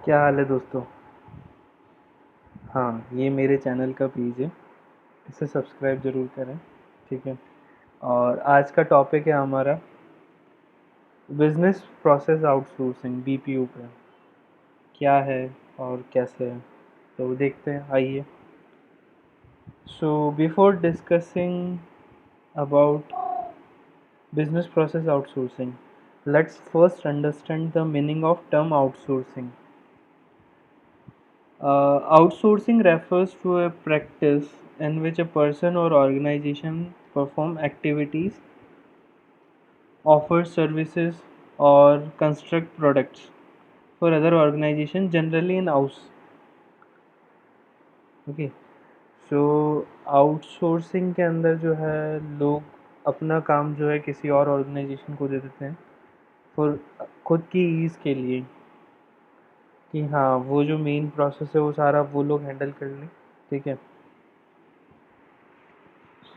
क्या हाल है दोस्तों। हाँ, ये मेरे चैनल का पेज है, इसे सब्सक्राइब ज़रूर करें। ठीक है। और आज का टॉपिक है हमारा बिजनेस प्रोसेस आउटसोर्सिंग बीपीओ पे। क्या है और कैसे है, तो देखते हैं, आइए। So before discussing about business process outsourcing, let's first understand the meaning of term outsourcing. Outsourcing refers to a practice in which a person or organization perform activities, offer services, or construct products for other organization, generally in house. Okay. So outsourcing के अंदर जो है लोग अपना काम जो है किसी और ऑर्गेनाइजेशन को दे देते हैं फॉर खुद की ईज़ के लिए, कि हाँ वो जो मेन प्रोसेस है वो सारा वो लोग हैंडल कर लें। ठीक है।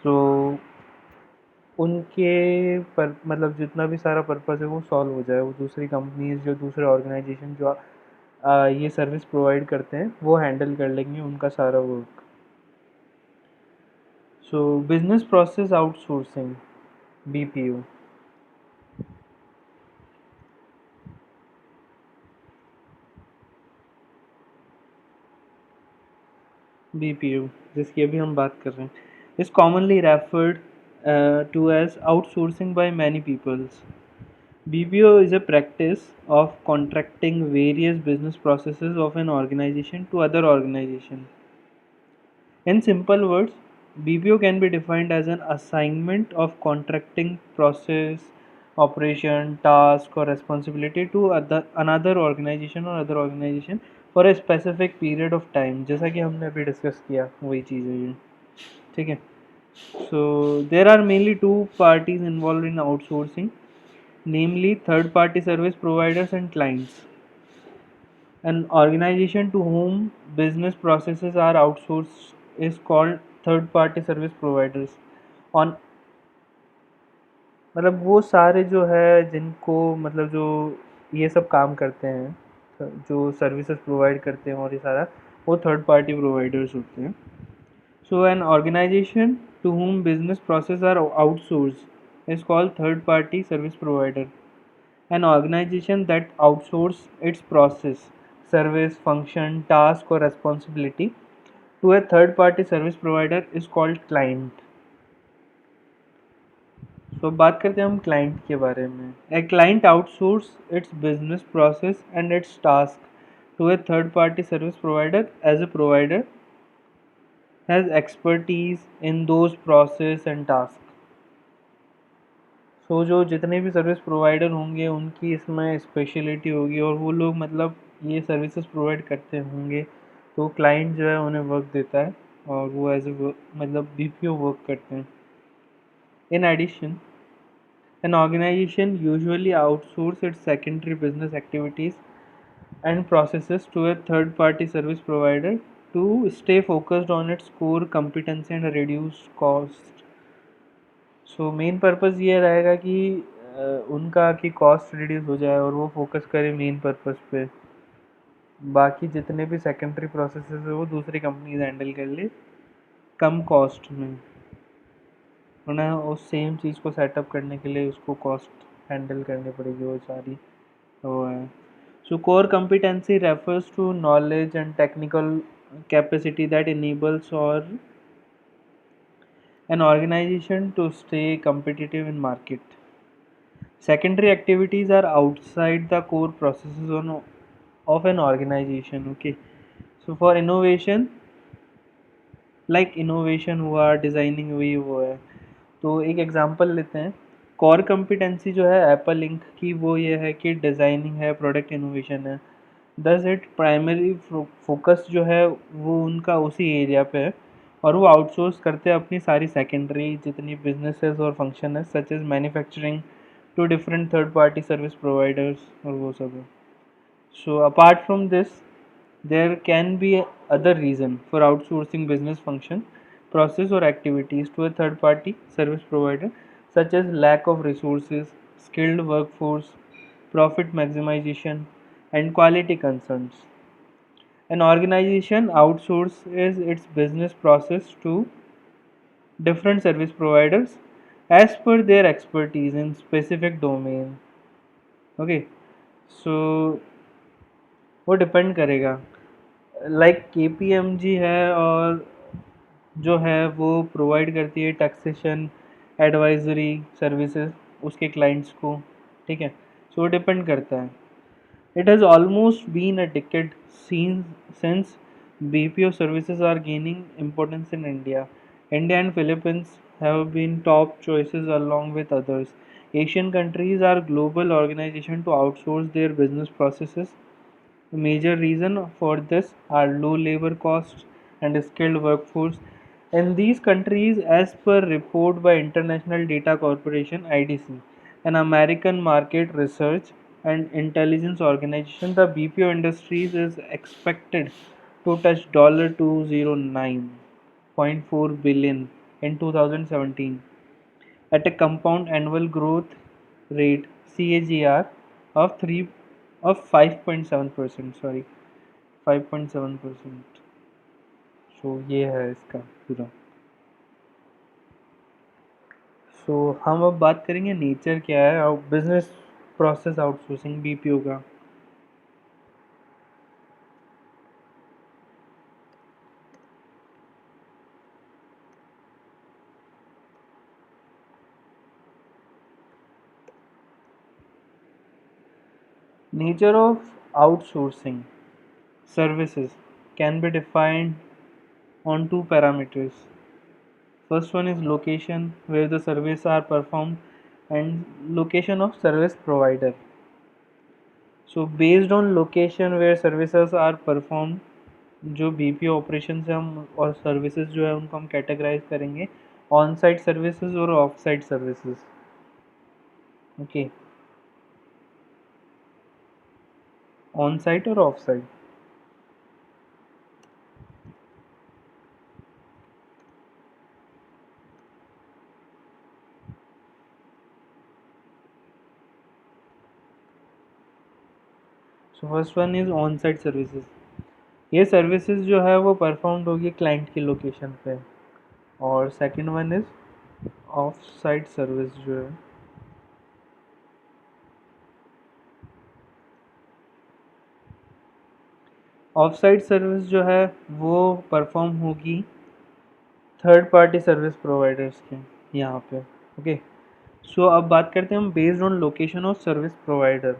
सो उनके पर मतलब जितना भी सारा पर्पस है वो सॉल्व हो जाए, वो दूसरी कंपनीज जो दूसरे ऑर्गेनाइजेशन जो ये सर्विस प्रोवाइड करते हैं वो हैंडल कर लेंगे उनका सारा work. So business process outsourcing BPO. BPO जिसकी अभी हम बात कर रहे हैं is commonly referred to as outsourcing by many peoples. BPO is a practice of contracting various business processes of an organization to other organization. In simple words, BPO can be defined as an assignment of contracting process, operation, task, or responsibility to another organization or other organization for a specific period of time. जैसा कि हमने अभी discuss किया वही चीज़ है ये। ठीक है। So there are mainly two parties involved in outsourcing, namely third party service providers and clients. An organization to whom business processes are outsourced is called third party service providers. On मतलब वो सारे जो है जिनको मतलब जो ये सब काम करते हैं, जो सर्विसेज प्रोवाइड करते हैं और ये सारा वो थर्ड पार्टी प्रोवाइडर्स होते हैं। So an organization to whom business processes are outsourced is called third party service provider. An organization that outsources its process, service, function, task or responsibility to a third party service provider is called client. So बात करते हैं हम client के बारे में। A client outsources its business process and its task to a third party service provider as a provider has expertise in those process and task. सो जो जितने भी सर्विस प्रोवाइडर होंगे उनकी इसमें स्पेशलिटी होगी और वो लोग मतलब ये सर्विसेज प्रोवाइड करते होंगे, तो क्लाइंट जो है उन्हें वर्क देता है और वो एज ए मतलब बीपीओ वर्क करते हैं। In addition an organisation usually outsource its secondary business activities and processes to a third party service provider to stay focused on its core competency and reduce cost. So main purpose ये रहेगा कि उनका कि cost reduce हो जाए और वो focus करे मेन पर्पस पे, बाकी जितने भी सेकेंडरी प्रोसेसेस है वो दूसरी कंपनीज हैंडल कर ले कम कॉस्ट में, वरना उस सेम चीज़ को सेटअप करने के लिए उसको कॉस्ट हैंडल करनी पड़ेगी वो सारी। वो है। सो core competency refers to knowledge and technical capacity that enables or an organization to stay competitive in market. Secondary activities are outside the core processes of an organization. Okay, so for innovation, like innovation हुआ, designing हुई, वो है। तो एक example लेते हैं। Core competency जो है एप्पल इंक की वो ये है कि डिज़ाइनिंग है, प्रोडक्ट इनोवेशन है। दस इट प्राइमरी फोकस जो है वो उनका उसी एरिया पे है और वो आउटसोर्स करते हैं अपनी सारी सेकेंडरी जितनी बिजनेसेस और फंक्शन है such as manufacturing to different third party service providers और वो सब है। So apart from this, there can be other reason for outsourcing business function, process or activities to a third party service provider, such as lack of resources, skilled workforce, profit maximization, and quality concerns. An organization outsources its business process to different service providers as per their expertise in specific domain. Okay, so वो depend करेगा, like KPMG है और जो है वो provide करती है taxation advisory services उसके क्लाइंट्स को, ठीक है, सो डिपेंड करता है. It has almost been a decade since BPO services are gaining importance in India. India and Philippines have been top choices along with others. Asian countries are global organizations to outsource their business processes. The major reason for this are low labor costs and skilled workforce. In these countries, as per report by International Data Corporation (IDC), an American market research and intelligence organization, the BPO industries is expected to touch $209.4 billion in 2017 at a compound annual growth rate CAGR of 5.7%. Sorry, 5.7%. सो ये है इसका पूरा. सो हम अब बात करेंगे nature क्या है बिजनेस प्रोसेस आउटसोर्सिंग बीपीओ का. Nature of outsourcing services can be defined on two parameters. First one is location where the services are performed and location of service provider. So based on location where services are performed, जो BPO operation से हम और services जो है उनको हम categorize करेंगे on site services और off site services. Okay, on site और off site. So first one is on site services. ये सर्विसेज जो है वो परफॉर्म्ड होगी क्लाइंट की लोकेशन पे. और second one is of site service जो है ऑफ साइट सर्विस जो है वो परफॉर्म होगी थर्ड पार्टी सर्विस प्रोवाइडर्स के यहाँ पे. ओके, सो अब बात करते हैं हम based on location of service provider.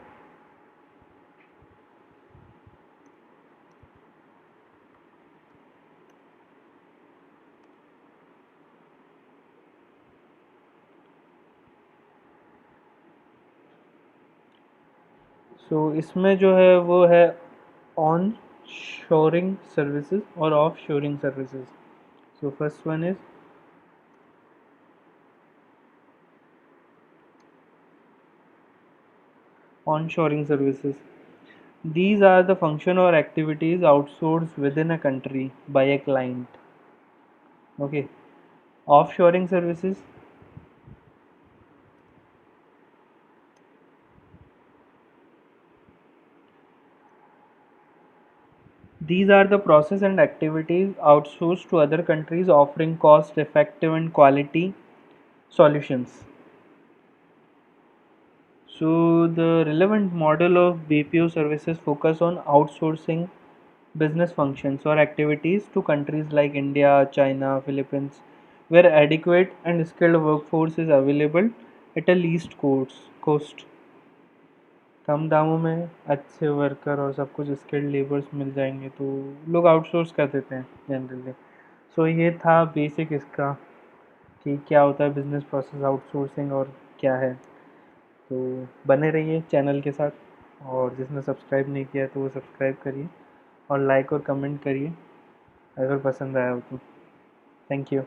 So इसमें जो है वो है ऑन शोरिंग सर्विसेज और off shoring services. So first one is on-shoring services. These are the function or activities outsourced within a country by a client. Okay. Offshoring services. These are the process and activities outsourced to other countries offering cost effective and quality solutions. So the relevant model of BPO services focus on outsourcing business functions or activities to countries like India, China, Philippines, where adequate and skilled workforce is available at a least cost. कम दामों में अच्छे worker और सब कुछ skilled labours मिल जाएंगे तो लोग outsource कर देते हैं जनरली. सो ये था बेसिक इसका कि क्या होता है बिजनेस प्रोसेस आउटसोर्सिंग और क्या है. तो बने रहिए चैनल के साथ, और जिसने सब्सक्राइब नहीं किया तो वो सब्सक्राइब करिए और लाइक और कमेंट करिए अगर पसंद आया हो तो. Thank you.